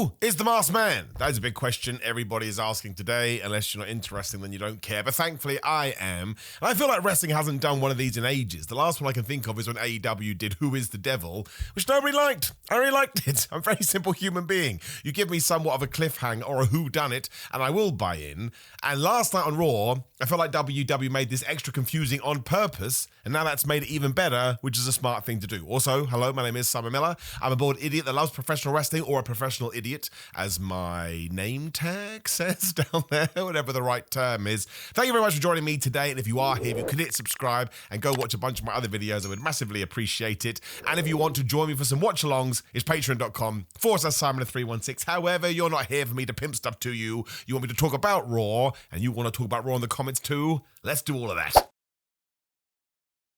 Who is the masked man? That is a big question everybody is asking today. Unless you're not interested, then you don't care. But thankfully, I am. And I feel like wrestling hasn't done one of these in ages. The last one I can think of is when AEW did Who is the Devil, which nobody liked. I really liked it. I'm a very simple human being. You give me somewhat of a cliffhanger or a whodunit, and I will buy in. And last night on Raw, I felt like WWE made this extra confusing on purpose, and now that's made it even better, which is a smart thing to do. Also, hello, my name is Simon Miller. I'm a bored idiot that loves professional wrestling, or a professional idiot, as my name tag says down there, whatever the right term is. Thank you very much for joining me today, and if you are here, if you could hit subscribe and go watch a bunch of my other videos, I would massively appreciate it. And if you want to join me for some watch-alongs, it's patreon.com/Simon316. However, you're not here for me to pimp stuff to you. You want me to talk about Raw, and you want to talk about Raw in the comments too. Let's do all of that.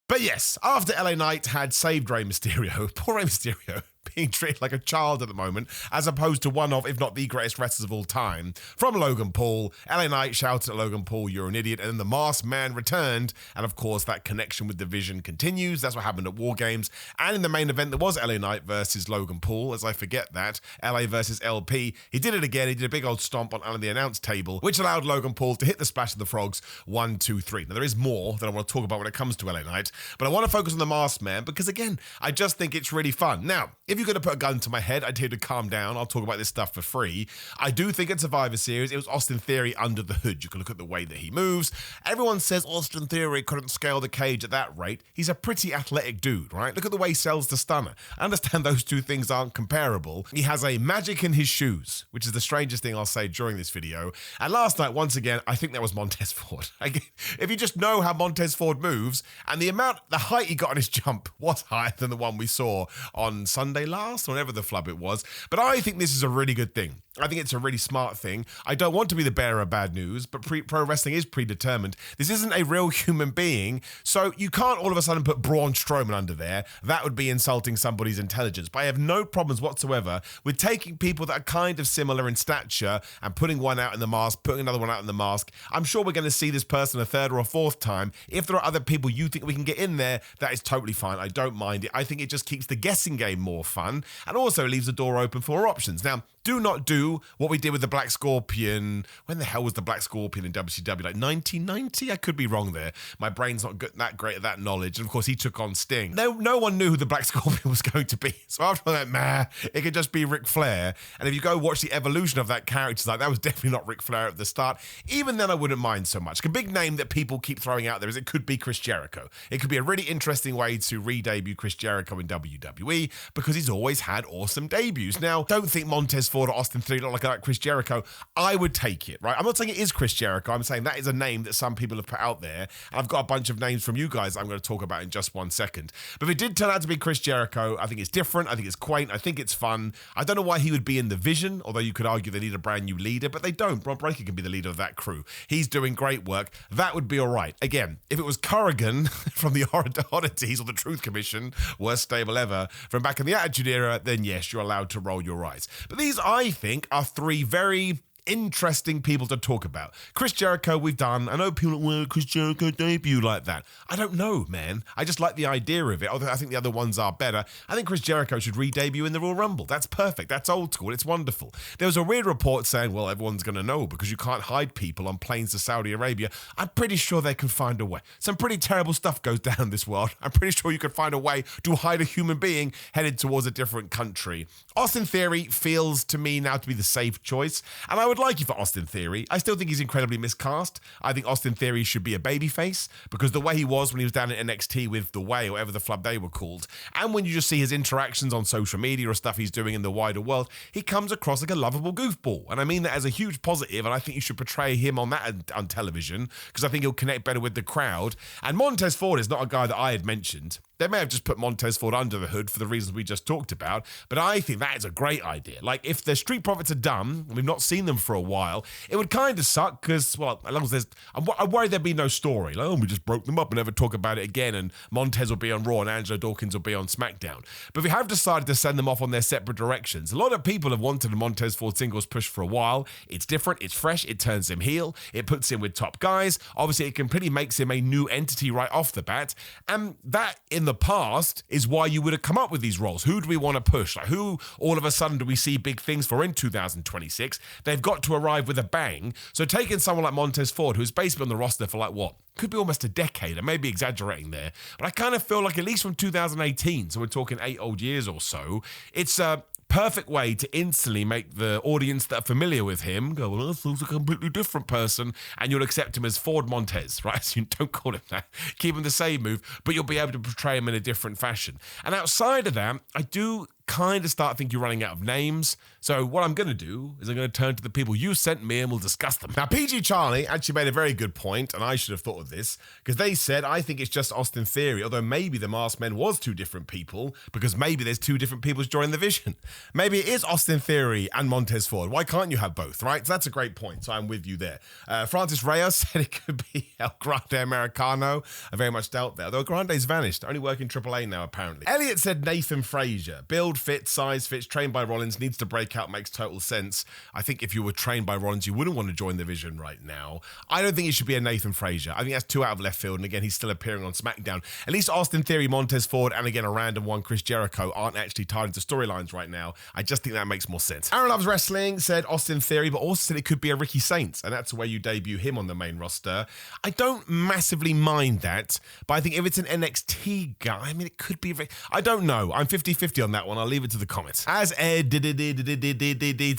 But yes, after LA Knight had saved Rey Mysterio, poor Rey Mysterio, being treated like a child at the moment, as opposed to one of, if not the greatest wrestlers of all time, from Logan Paul. LA Knight shouted at Logan Paul, "You're an idiot," and then the masked man returned, and of course that connection with the Vision continues. That's what happened at War Games, and in the main event there was LA Knight versus Logan Paul, as I forget that, LA versus LP. He did it again, he did a big old stomp on the announce table, which allowed Logan Paul to hit the Splash of the Frogs 1, 2, 3. Now there is more that I want to talk about when it comes to LA Knight, but I want to focus on the masked man because again, I just think it's really fun. Now, if you're going to put a gun to my head, I'd tell you to calm down. I'll talk about this stuff for free. I do think at Survivor Series, it was Austin Theory under the hood. You can look at the way that he moves. Everyone says Austin Theory couldn't scale the cage at that rate. He's a pretty athletic dude, right? Look at the way he sells the stunner. I understand those two things aren't comparable. He has a magic in his shoes, which is the strangest thing I'll say during this video. And last night, once again, I think that was Montez Ford. If you just know how Montez Ford moves, and the height he got on his jump was higher than the one we saw on Sunday last, or whatever the flub it was. But I think this is a really good thing. I think it's a really smart thing. I don't want to be the bearer of bad news, but pro wrestling is predetermined. This isn't a real human being, so you can't all of a sudden put Braun Strowman under there. That would be insulting somebody's intelligence. But I have no problems whatsoever with taking people that are kind of similar in stature and putting one out in the mask, putting another one out in the mask. I'm sure we're going to see this person a third or a fourth time. If there are other people you think we can get in there, that is totally fine. I don't mind it. I think it just keeps the guessing game more fun and also leaves the door open for more options. Now, do not do what we did with the Black Scorpion. When the hell was the Black Scorpion in WCW? Like 1990? I could be wrong there. My brain's not that great at that knowledge. And of course, he took on Sting. No one knew who the Black Scorpion was going to be. So after that, it could just be Ric Flair. And if you go watch the evolution of that character, it's like, that was definitely not Ric Flair at the start. Even then, I wouldn't mind so much. A big name that people keep throwing out there is it could be Chris Jericho. It could be a really interesting way to re-debut Chris Jericho in WWE because he's always had awesome debuts. Now, don't think Montez Ford or Austin Theory look like Chris Jericho. I would take it, right? I'm not saying it is Chris Jericho. I'm saying that is a name that some people have put out there. And I've got a bunch of names from you guys I'm going to talk about in just 1 second. But if it did turn out to be Chris Jericho, I think it's different. I think it's quaint. I think it's fun. I don't know why he would be in the Vision, although you could argue they need a brand new leader, but they don't. Bron Breakker can be the leader of that crew. He's doing great work. That would be all right. Again, if it was Corrigan from the Oddities or the Truth Commission, worst stable ever, from back in the Attitude Era, then yes, you're allowed to roll your eyes. But these, I think, are three very interesting people to talk about. Chris Jericho, we've done. I know people like, Chris Jericho debut like that. I don't know, man. I just like the idea of it, although I think the other ones are better. I think Chris Jericho should re-debut in the Royal Rumble. That's perfect. That's old school. It's wonderful. There was a weird report saying, well, everyone's going to know because you can't hide people on planes to Saudi Arabia. I'm pretty sure they can find a way. Some pretty terrible stuff goes down in this world. I'm pretty sure you could find a way to hide a human being headed towards a different country. Austin Theory feels to me now to be the safe choice, and I would like you for Austin Theory. I still think he's incredibly miscast. I think Austin Theory should be a babyface because the way he was when he was down at NXT with The Way or whatever the flub they were called, and when you just see his interactions on social media or stuff he's doing in the wider world, he comes across like a lovable goofball. And I mean that as a huge positive, and I think you should portray him on that on television because I think he'll connect better with the crowd. And Montez Ford is not a guy that I had mentioned. They may have just put Montez Ford under the hood for the reasons we just talked about, but I think that is a great idea. Like, if the Street Profits are done, and we've not seen them for a while, it would kind of suck because, well, as long as there's... I'm worried there'd be no story. Like, oh, we just broke them up and never talk about it again, and Montez will be on Raw and Angelo Dawkins will be on SmackDown. But we have decided to send them off on their separate directions. A lot of people have wanted a Montez Ford singles push for a while. It's different, it's fresh, it turns him heel, it puts him with top guys. Obviously, it completely makes him a new entity right off the bat, and that, in the past is why you would have come up with these roles. Who do we want to push? Like, who all of a sudden do we see big things for in 2026? They've got to arrive with a bang. So taking someone like Montez Ford, who's basically on the roster for like what? Could be almost a decade. I may be exaggerating there, but I kind of feel like at least from 2018, so we're talking 8 old years or so, it's a perfect way to instantly make the audience that are familiar with him go, well, this is a completely different person, and you'll accept him as Ford Montez, right? So you don't call him that. Keep him the same move, but you'll be able to portray him in a different fashion. And outside of that, I do kind of start thinking you're running out of names. So what I'm going to do is I'm going to turn to the people you sent me and we'll discuss them. Now, PG Charlie actually made a very good point, and I should have thought of this, because they said, I think it's just Austin Theory, although maybe the Masked Men was 2 different people, because maybe there's 2 different people joining the Vision. Maybe it is Austin Theory and Montez Ford. Why can't you have both, right? So that's a great point, so I'm with you there. Francis Reyes said it could be El Grande Americano. I very much doubt that, although Grande's vanished, only working AAA now, apparently. Elliot said Nathan Frazier. Build fits, size fits, trained by Rollins, needs to break out, makes total sense. I think if you were trained by Rollins, you wouldn't want to join the Vision right now. I don't think it should be a Nathan Frazier. I think that's 2 out of left field, and again, he's still appearing on SmackDown. At least Austin Theory, Montez Ford, and again, a random one, Chris Jericho, aren't actually tied into storylines right now. I just think that makes more sense. Aaron Loves Wrestling said Austin Theory, but also said it could be a Ricky Saints, and that's the way you debut him on the main roster. I don't massively mind that, but I think if it's an NXT guy, I mean, it could be... I don't know. I'm 50-50 on that one. I'll leave it to the comments. As Ed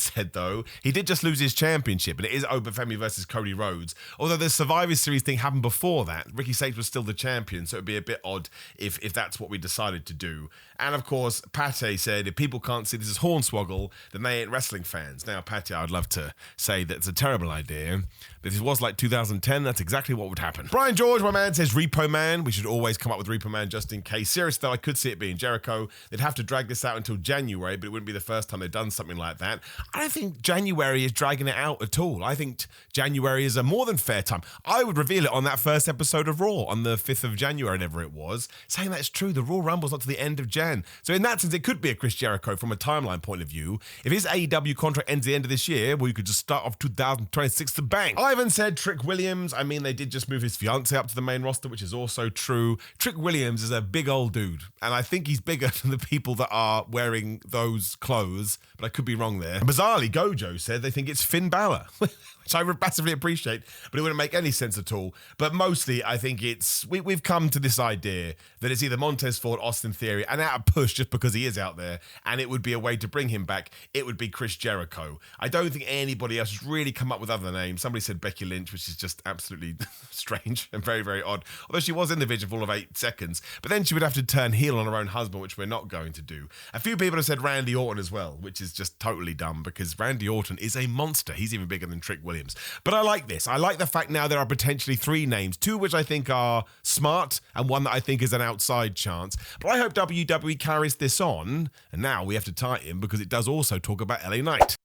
said, though, he did just lose his championship, and it is Obafemi versus Cody Rhodes. Although the Survivor Series thing happened before that, Ricky Saints was still the champion, so it'd be a bit odd if that's what we decided to do. And of course, Pate said, if people can't see this as Hornswoggle, then they ain't wrestling fans. Now, Pate, I'd love to say that it's a terrible idea, but if it was like 2010, that's exactly what would happen. Brian George, my man, says Repo Man. We should always come up with Repo Man just in case. Seriously, though, I could see it being Jericho. They'd have to drag this out until January, but it wouldn't be the first time they've done something like that. I don't think January is dragging it out at all. I think January is a more than fair time. I would reveal it on that first episode of Raw on the 5th of January, whatever it was. Saying that's true, the Raw Rumble's not to the end of Jan. So in that sense, it could be a Chris Jericho from a timeline point of view. If his AEW contract ends at the end of this year, well, you could just start off 2026 to bang. Ivan said Trick Williams. I mean, they did just move his fiance up to the main roster, which is also true. Trick Williams is a big old dude, and I think he's bigger than the people that are wearing those clothes, but I could be wrong there. Bizarrely, Gojo said they think it's Finn Balor, which I massively appreciate, but it wouldn't make any sense at all. But mostly, I think it's we've come to this idea that it's either Montez Ford, Austin Theory, and out of push just because he is out there, and it would be a way to bring him back. It would be Chris Jericho. I don't think anybody else has really come up with other names. Somebody said Becky Lynch, which is just absolutely strange and very, very odd. Although she was in the Vision for all of 8 seconds, but then she would have to turn heel on her own husband, which we're not going to do. A few people have said Randy Orton as well, which is just totally dumb because Randy Orton is a monster. He's even bigger than Trick Williams. But I like this. I like the fact now there are potentially 3 names, 2 which I think are smart and 1 that I think is an outside chance. But I hope WWE carries this on, and now we have to tie it in because it does also talk about LA Knight.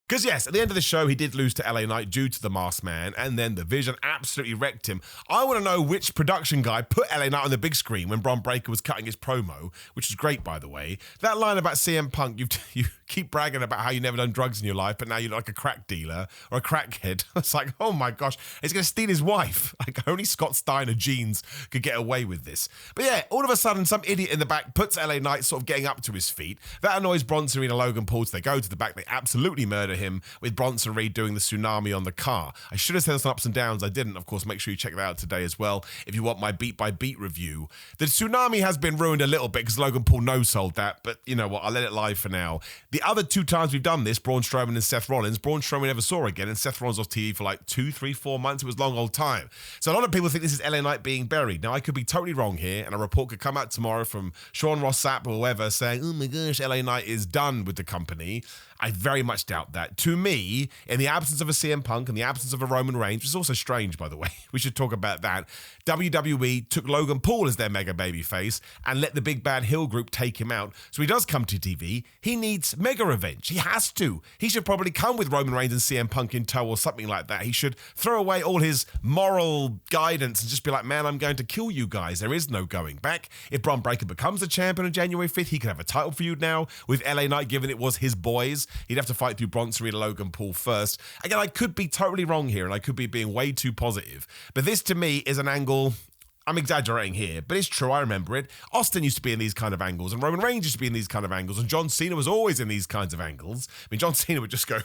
Because yes, at the end of the show, he did lose to LA Knight due to the Masked Man, and then the Vision absolutely wrecked him. I want to know which production guy put LA Knight on the big screen when Bron Breakker was cutting his promo, which is great, by the way. That line about CM Punk, you keep bragging about how you never done drugs in your life, but now you're like a crack dealer or a crackhead. It's like, oh my gosh, he's going to steal his wife. Like, only Scott Steiner jeans could get away with this. But yeah, all of a sudden, some idiot in the back puts LA Knight sort of getting up to his feet. That annoys Bronson Reed and Logan Paul, so they go to the back, they absolutely murder him, with Bronson Reed doing the tsunami on the car. I should have said some ups and downs. I didn't. Of course, make sure you check that out today as well if you want my beat-by-beat review. The tsunami has been ruined a little bit because Logan Paul no-sold that, but you know what? I'll let it lie for now. The other 2 times we've done this, Braun Strowman and Seth Rollins, Braun Strowman never saw again, and Seth Rollins off TV for like 2, 3, 4 months. It was a long old time. So a lot of people think this is LA Knight being buried. Now, I could be totally wrong here, and a report could come out tomorrow from Sean Ross Sapp or whoever saying, oh my gosh, LA Knight is done with the company. I very much doubt that. To me, in the absence of a CM Punk and the absence of a Roman Reigns, which is also strange, by the way, we should talk about that, WWE took Logan Paul as their mega babyface and let the big bad Hill group take him out. So he does come to TV. He needs mega revenge. He has to. He should probably come with Roman Reigns and CM Punk in tow or something like that. He should throw away all his moral guidance and just be like, man, I'm going to kill you guys. There is no going back. If Bron Breakker becomes a champion on January 5th, he can have a title feud now with LA Knight, given it was his boys. He'd have to fight through Bronson Reed and Logan Paul first. Again, I could be totally wrong here, and I could be being way too positive. But this, to me, is an angle I'm exaggerating here, but it's true, I remember it. Austin used to be in these kind of angles, and Roman Reigns used to be in these kind of angles, and John Cena was always in these kinds of angles. I mean, John Cena would just go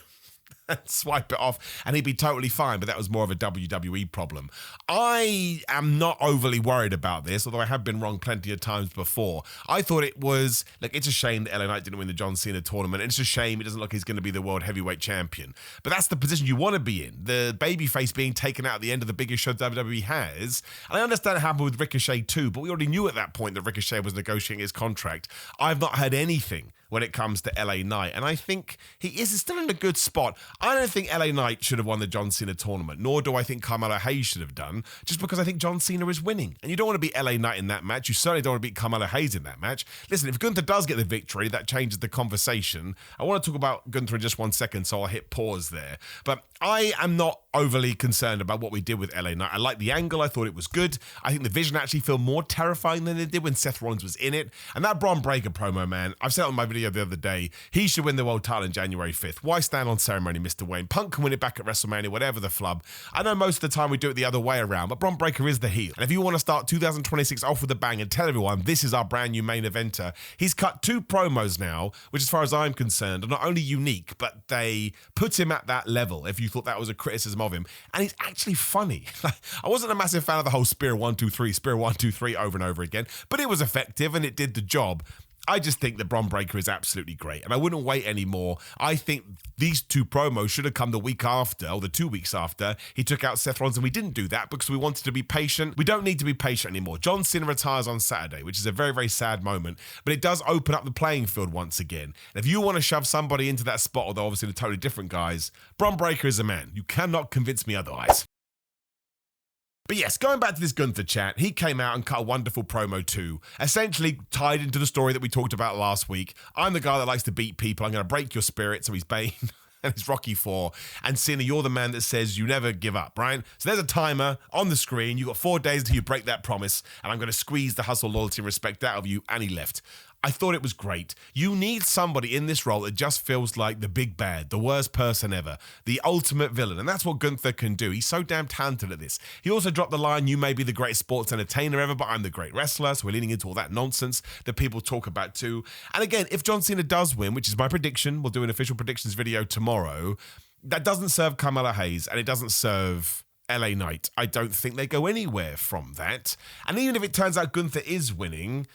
and swipe it off and he'd be totally fine, but that was more of a WWE problem. I am not overly worried about this, although I have been wrong plenty of times before. I thought it was, like, it's a shame that LA Knight didn't win the John Cena tournament, and it's a shame it doesn't look like he's going to be the world heavyweight champion. But that's the position you want to be in. The babyface being taken out at the end of the biggest show WWE has. And I understand it happened with Ricochet too, but we already knew at that point that Ricochet was negotiating his contract. I've not heard anything when it comes to LA Knight, and I think he is still in a good spot. I don't think LA Knight should have won the John Cena tournament, nor do I think Carmelo Hayes should have done, just because I think John Cena is winning. And you don't want to beat LA Knight in that match. You certainly don't want to beat Carmelo Hayes in that match. Listen, if Gunther does get the victory, that changes the conversation. I want to talk about Gunther in just 1 second, so I'll hit pause there. But I am not overly concerned about what we did with LA Knight. I like the angle. I thought it was good. I think the vision actually felt more terrifying than it did when Seth Rollins was in it. And that Bron Breakker promo, man, I've said it on my video the other day, he should win the world title on January 5th. Why stand on ceremony, Mr. Wayne? Punk can win it back at WrestleMania, whatever the flub. I know most of the time we do it the other way around, but Bron Breakker is the heel. And if you want to start 2026 off with a bang and tell everyone this is our brand new main eventer, he's cut 2 promos now, which as far as I'm concerned are not only unique, but they put him at that level, if you thought that was a criticism of him. And he's actually funny. I wasn't a massive fan of the whole Spear 1, 2, 3, Spear 1, 2, 3 over and over again, but it was effective and it did the job. I just think that Bron Breakker is absolutely great, and I wouldn't wait anymore. I think these 2 promos should have come the week after, or the 2 weeks after, he took out Seth Rollins, and we didn't do that because we wanted to be patient. We don't need to be patient anymore. John Cena retires on Saturday, which is a very, very sad moment, but it does open up the playing field once again. And if you want to shove somebody into that spot, although obviously they're totally different guys, Bron Breakker is a man. You cannot convince me otherwise. But yes, going back to this Gunther chat, he came out and cut a wonderful promo too, essentially tied into the story that we talked about last week. I'm the guy that likes to beat people. I'm going to break your spirit. So he's Bane and it's Rocky 4. And Cena, you're the man that says you never give up, right? So there's a timer on the screen. You've got 4 days until you break that promise. And I'm going to squeeze the hustle, loyalty, and respect out of you. And he left. I thought it was great. You need somebody in this role that just feels like the big bad, the worst person ever, the ultimate villain. And that's what Gunther can do. He's so damn talented at this. He also dropped the line, you may be the greatest sports entertainer ever, but I'm the great wrestler. So we're leaning into all that nonsense that people talk about too. And again, if John Cena does win, which is my prediction, we'll do an official predictions video tomorrow, that doesn't serve Carmelo Hayes and it doesn't serve LA Knight. I don't think they go anywhere from that. And even if it turns out Gunther is winning,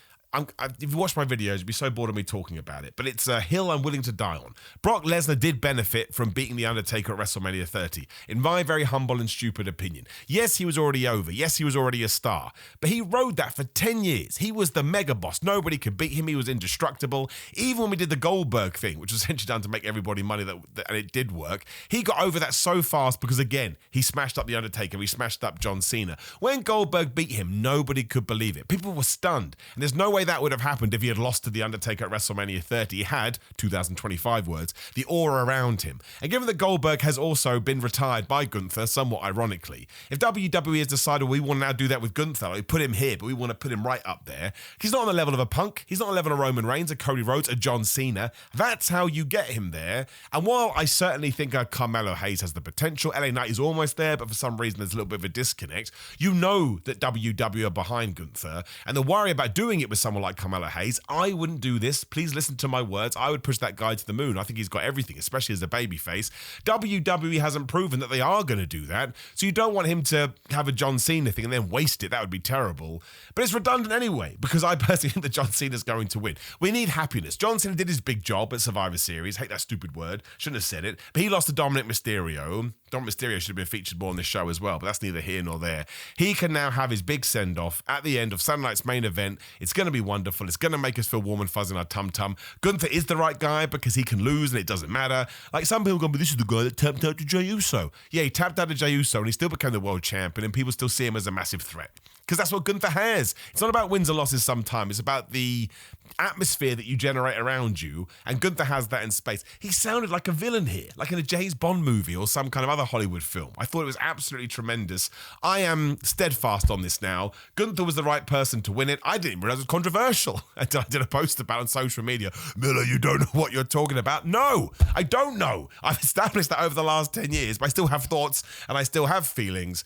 if you watch my videos, you'd be so bored of me talking about it, but it's a hill I'm willing to die on. Brock Lesnar did benefit from beating The Undertaker at WrestleMania 30, in my very humble and stupid opinion. Yes, he was already over. Yes, he was already a star, but he rode that for 10 years. He was the mega boss. Nobody could beat him. He was indestructible. Even when we did the Goldberg thing, which was essentially done to make everybody money, and it did work, he got over that so fast because, again, he smashed up The Undertaker. He smashed up John Cena. When Goldberg beat him, nobody could believe it. People were stunned, and there's no way that would have happened if he had lost to The Undertaker at WrestleMania 30. He had, 2025 words, the aura around him. And given that Goldberg has also been retired by Gunther, somewhat ironically, if WWE has decided we want to now do that with Gunther, we put him here, but we want to put him right up there, he's not on the level of a Punk, he's not on the level of Roman Reigns, a Cody Rhodes, a John Cena. That's how you get him there. And while I certainly think Carmelo Hayes has the potential, LA Knight is almost there, but for some reason there's a little bit of a disconnect. You know that WWE are behind Gunther, and the worry about doing it with someone like Carmelo Hayes, I wouldn't do this. Please listen to my words. I would push that guy to the moon. I think he's got everything, especially as a babyface. WWE hasn't proven that they are going to do that, so you don't want him to have a John Cena thing and then waste it. That would be terrible. But it's redundant anyway, because I personally think that John Cena's going to win. We need happiness. John Cena did his big job at Survivor Series. Hate that stupid word. Shouldn't have said it. But he lost to Dominic Mysterio. Dominic Mysterio should have been featured more on this show as well, but that's neither here nor there. He can now have his big send-off at the end of Saturday night's main event. It's going to be wonderful. It's going to make us feel warm and fuzzy in our tum-tum. Gunther is the right guy because he can lose and it doesn't matter. Like some people go, but this is the guy that tapped out to Jey Uso. Yeah, he tapped out to Jey Uso and he still became the world champion and people still see him as a massive threat. Because that's what Gunther has. It's not about wins or losses sometimes. It's about the atmosphere that you generate around you. And Gunther has that in space. He sounded like a villain here, like in a James Bond movie or some kind of other Hollywood film. I thought it was absolutely tremendous. I am steadfast on this now. Gunther was the right person to win it. I didn't realize it was controversial until I did a post about it on social media. Miller, you don't know what you're talking about. No, I don't know. I've established that over the last 10 years, but I still have thoughts and I still have feelings.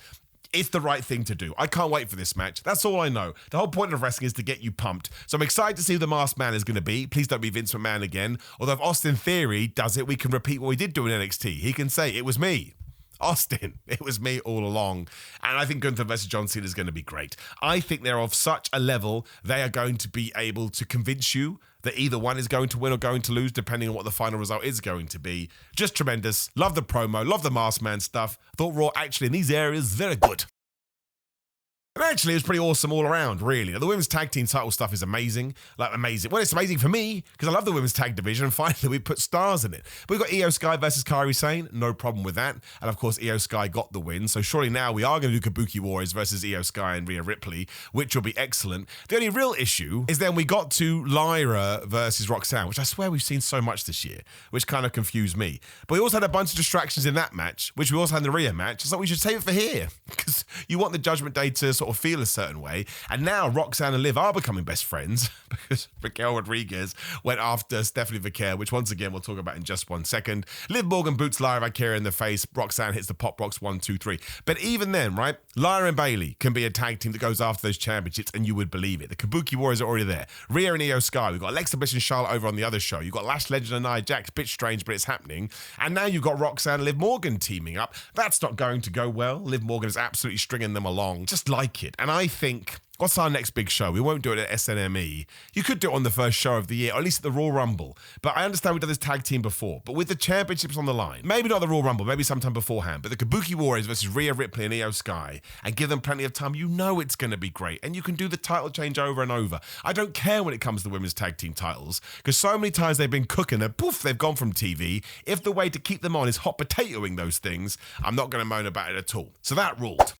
It's the right thing to do. I can't wait for this match. That's all I know. The whole point of wrestling is to get you pumped. So I'm excited to see who the Masked Man is going to be. Please don't be Vince McMahon again. Although if Austin Theory does it, we can repeat what we did do in NXT. He can say, it was me. Austin, it was me all along. And I think Gunther versus John Cena is going to be great. I think they're of such a level, they are going to be able to convince you that either one is going to win or going to lose, depending on what the final result is going to be. Just tremendous. Love the promo. Love the Masked Man stuff. Thought Raw actually in these areas, very good. And actually, it was pretty awesome all around, really. The women's tag team title stuff is amazing. Like, amazing. Well, it's amazing for me, because I love the women's tag division, and finally we put stars in it. But we've got Io Sky versus Kairi Sane. No problem with that. And, of course, Io Sky got the win. So surely now we are going to do Kabuki Warriors versus Io Sky and Rhea Ripley, which will be excellent. The only real issue is then we got to Lyra versus Roxanne, which I swear we've seen so much this year, which kind of confused me. But we also had a bunch of distractions in that match, which we also had in the Rhea match. It's like we should save it for here, because you want the Judgment Day to sort of feel a certain way. And now Roxanne and Liv are becoming best friends because Raquel Rodriguez went after Stephanie Vaquer, which once again we'll talk about in just 1 second. Liv Morgan boots Lyra Valkyria in the face. Roxanne hits the pop rocks 1, 2, 3. But even then, right, Lyra and Bayley can be a tag team that goes after those championships, and you would believe it. The Kabuki Warriors are already there. Rhea and Io Sky. We've got Alexa Bliss and Charlotte over on the other show. You've got Lash Legend and Nia Jax. Bit strange, but it's happening. And now you've got Roxanne and Liv Morgan teaming up. That's not going to go well. Liv Morgan is absolutely stringing them along. Just like it. And I think, what's our next big show? We won't do it at SNME. You could do it on the first show of the year, or at least at the Royal Rumble. But I understand we've done this tag team before. But with the championships on the line, maybe not the Royal Rumble, maybe sometime beforehand, but the Kabuki Warriors versus Rhea Ripley and Io Sky, and give them plenty of time, you know it's going to be great. And you can do the title change over and over. I don't care when it comes to the women's tag team titles, because so many times they've been cooking and poof, they've gone from TV. If the way to keep them on is hot potatoing those things, I'm not going to moan about it at all. So that ruled.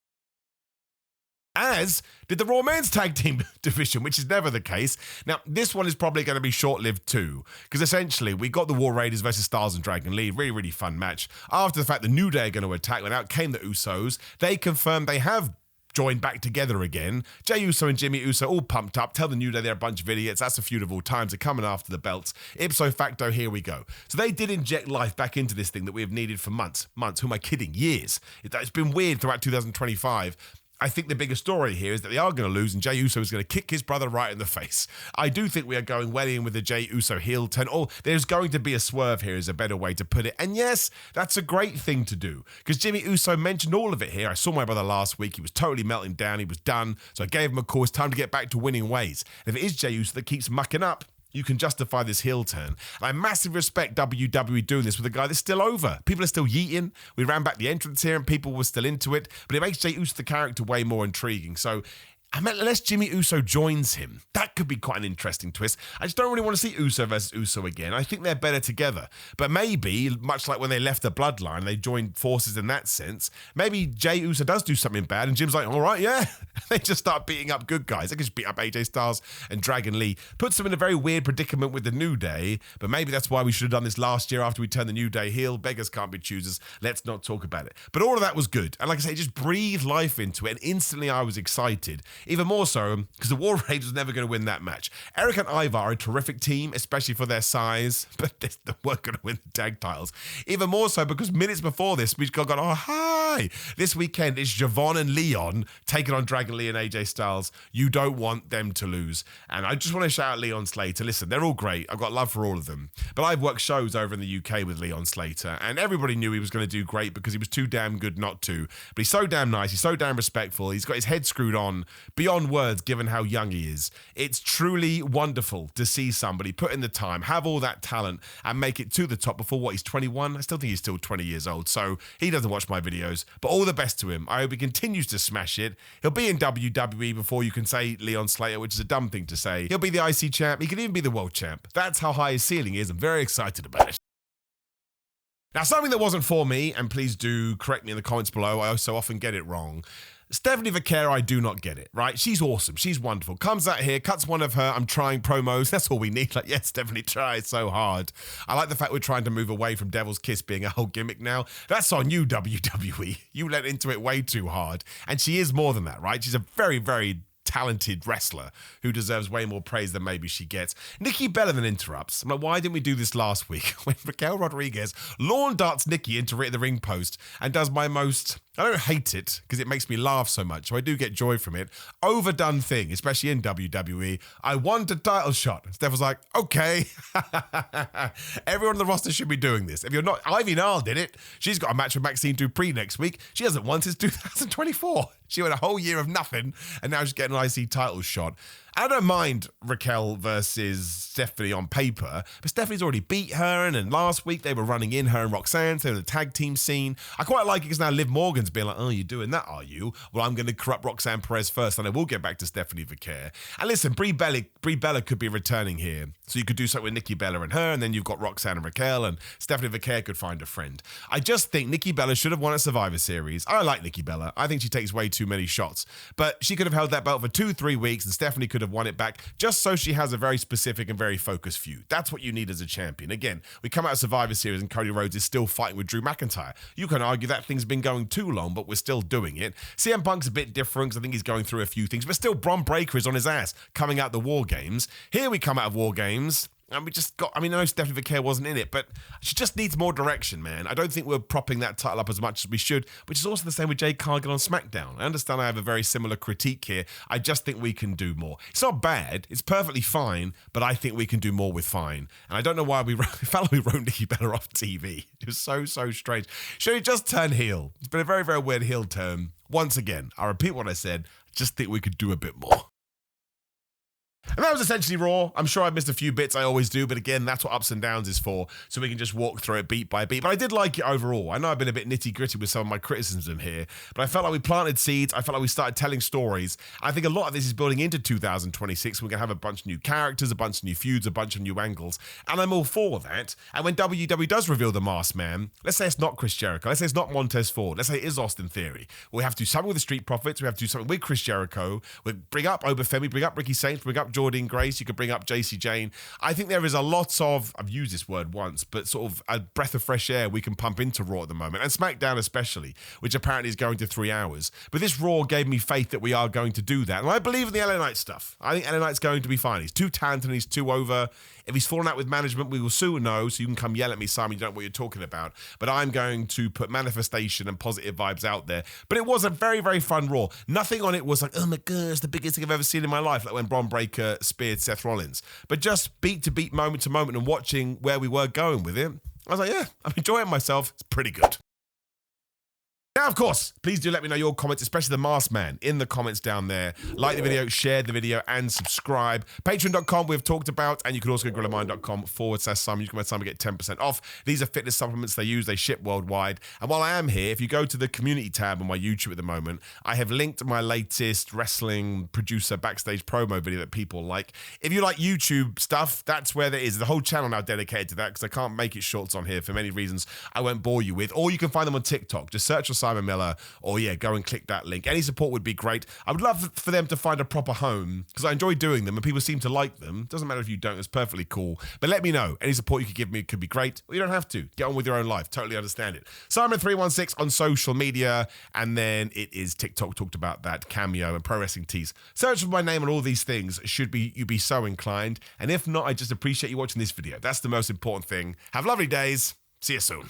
As did the Raw Men's Tag Team division, which is never the case. Now, this one is probably going to be short-lived too, because essentially we got the War Raiders versus Styles and Dragon Lee. Really, really fun match. After the fact the New Day are going to attack, when out came the Usos, they confirmed they have joined back together again. Jey Uso and Jimmy Uso all pumped up. Tell the New Day they're a bunch of idiots. That's a feud of all times. They're coming after the belts. Ipso facto, here we go. So they did inject life back into this thing that we have needed for months. Months, who am I kidding? Years. It's been weird throughout 2025. I think the bigger story here is that they are going to lose, and Jey Uso is going to kick his brother right in the face. I do think we are going well in with the Jey Uso heel turn. Oh, there's going to be a swerve here is a better way to put it. And yes, that's a great thing to do, because Jimmy Uso mentioned all of it here. I saw my brother last week. He was totally melting down. He was done. So I gave him a call. It's time to get back to winning ways. And if it is Jey Uso that keeps mucking up, you can justify this heel turn. And I massively respect WWE doing this with a guy that's still over. People are still yeeting. We ran back the entrance here and people were still into it. But it makes Jey Uso the character way more intriguing. So I mean, unless Jimmy Uso joins him, that could be quite an interesting twist. I just don't really want to see Uso versus Uso again. I think they're better together. But maybe, much like when they left the bloodline, they joined forces in that sense. Maybe Jey Uso does do something bad and Jim's like, all right, yeah. They just start beating up good guys. They can just beat up AJ Styles and Dragon Lee. Puts them in a very weird predicament with the New Day. But maybe that's why we should have done this last year after we turned the New Day heel. Beggars can't be choosers. Let's not talk about it. But all of that was good. And like I say, just breathed life into it. And instantly I was excited. Even more so because the War Raiders was never going to win that match. Eric and Ivar are a terrific team, especially for their size, but they weren't going to win the tag titles. Even more so because minutes before this, we've gone, oh, hi. This weekend, it's Javon and Leon taking on Dragon Lee and AJ Styles. You don't want them to lose. And I just want to shout out Leon Slater. Listen, they're all great. I've got love for all of them. But I've worked shows over in the UK with Leon Slater, and everybody knew he was going to do great because he was too damn good not to. But he's so damn nice. He's so damn respectful. He's got his head screwed on beyond words given how young he is. It's truly wonderful to see somebody put in the time, have all that talent, and make it to the top before what, he's 21? I still think he's still 20 years old, so he doesn't watch my videos. But all the best to him. I hope he continues to smash it. He'll be in WWE before you can say Leon Slater, which is a dumb thing to say. He'll be the IC champ. He can even be the world champ. That's how high his ceiling is. I'm very excited about it. Now, something that wasn't for me, and please do correct me in the comments below, I so often get it wrong. Stephanie Vaquer, I do not get it, right? She's awesome. She's wonderful. Comes out here, cuts one of her I'm trying promos. That's all we need. Like, yes, Stephanie tries so hard. I like the fact we're trying to move away from Devil's Kiss being a whole gimmick now. That's on you, WWE. You let into it way too hard. And she is more than that, right? She's a very, very talented wrestler who deserves way more praise than maybe she gets. Nikki Bella then interrupts. I'm like, why didn't we do this last week? When Raquel Rodriguez lawn darts Nikki into the ring post and does my most, I don't hate it because it makes me laugh so much, so I do get joy from it, overdone thing, especially in WWE. I want a title shot. Steph was like, okay. Everyone on the roster should be doing this. If you're not, Ivy Nile did it. She's got a match with Maxine Dupree next week. She hasn't won since 2024. She went a whole year of nothing, and now she's getting an IC title shot. I don't mind Raquel versus Stephanie on paper, but Stephanie's already beat her, and then last week they were running in her and Roxanne, so in the tag team scene. I quite like it because now Liv Morgan's being like, oh, you're doing that, are you? Well, I'm going to corrupt Roxanne Perez first, and I will get back to Stephanie Vaquer. And listen, Brie Bella could be returning here, so you could do something with Nikki Bella and her, and then you've got Roxanne and Raquel, and Stephanie Vaquer could find a friend. I just think Nikki Bella should have won a Survivor Series. I like Nikki Bella. I think she takes way too many shots, but she could have held that belt for 2-3 weeks, and Stephanie could have won it back just so she has a very specific and very focused feud. That's what you need as a champion. Again, we come out of Survivor Series and Cody Rhodes is still fighting with Drew McIntyre. You can argue that thing's been going too long, but we're still doing it. CM Punk's a bit different because I think he's going through a few things, but still Bron Breakker is on his ass coming out the War Games. Here we come out of War Games, and we just got, I know Stephanie Vaquer wasn't in it, but she just needs more direction, man. I don't think we're propping that title up as much as we should, which is also the same with Jade Cargill on SmackDown. I understand I have a very similar critique here. I just think we can do more. It's not bad. It's perfectly fine, but I think we can do more with fine. And I don't know why it felt like we wrote Nikki Bella off TV. It was so strange. Should he just turn heel? It's been a very, very weird heel turn. Once again, I repeat what I said. Just think we could do a bit more. And that was essentially Raw. I'm sure I missed a few bits, I always do, but again, that's what ups and downs is for, so we can just walk through it beat by beat. But I did like it overall. I know I've been a bit nitty-gritty with some of my criticism here, but I felt like we planted seeds. I felt like we started telling stories. I think a lot of this is building into 2026. We're going to have a bunch of new characters, a bunch of new feuds, a bunch of new angles, and I'm all for that. And when WWE does reveal the Masked Man, let's say it's not Chris Jericho, let's say it's not Montez Ford, let's say it is Austin Theory. We have to do something with the Street Profits, we have to do something with Chris Jericho, we bring up Obafemi, bring up Ricky Saints, bring up Jordan Grace, you could bring up JC Jane. I think there is a lot of, I've used this word once, but sort of a breath of fresh air we can pump into Raw at the moment, and SmackDown especially, which apparently is going to 3 hours. But this Raw gave me faith that we are going to do that, and I believe in the LA Knight stuff. I think LA Knight's going to be fine. He's too talented and he's too over. If he's fallen out with management, we will soon know, so you can come yell at me, Simon, you don't know what you're talking about. But I'm going to put manifestation and positive vibes out there. But it was a very, very fun Raw. Nothing on it was like, oh my God, it's the biggest thing I've ever seen in my life, like when Bron Breakker speared Seth Rollins. But just beat to beat, moment to moment, and watching where we were going with it, I was like, yeah, I'm enjoying myself. It's pretty good. Now, of course, please do let me know your comments, especially the Masked Man, in the comments down there. Like the video, share the video, and subscribe. Patreon.com we've talked about, and you can also go to gorillamind.com/Simon. You can Simon get 10% off. These are fitness supplements they ship worldwide. And while I am here, if you go to the community tab on my YouTube at the moment, I have linked my latest wrestling producer backstage promo video that people like. If you like YouTube stuff, that's where there is. The whole channel now dedicated to that because I can't make it shorts on here for many reasons I won't bore you with. Or you can find them on TikTok. Just search for Simon Miller, or yeah, go and click that link. Any support would be great. I would love for them to find a proper home because I enjoy doing them and people seem to like them. Doesn't matter if you don't, it's perfectly cool. But let me know. Any support you could give me could be great. Or you don't have to. Get on with your own life. Totally understand it. Simon316 on social media, and then it is TikTok, talked about that, Cameo, and Pro Wrestling Tees. Search for my name on all these things should be you be so inclined. And if not, I just appreciate you watching this video. That's the most important thing. Have lovely days. See you soon.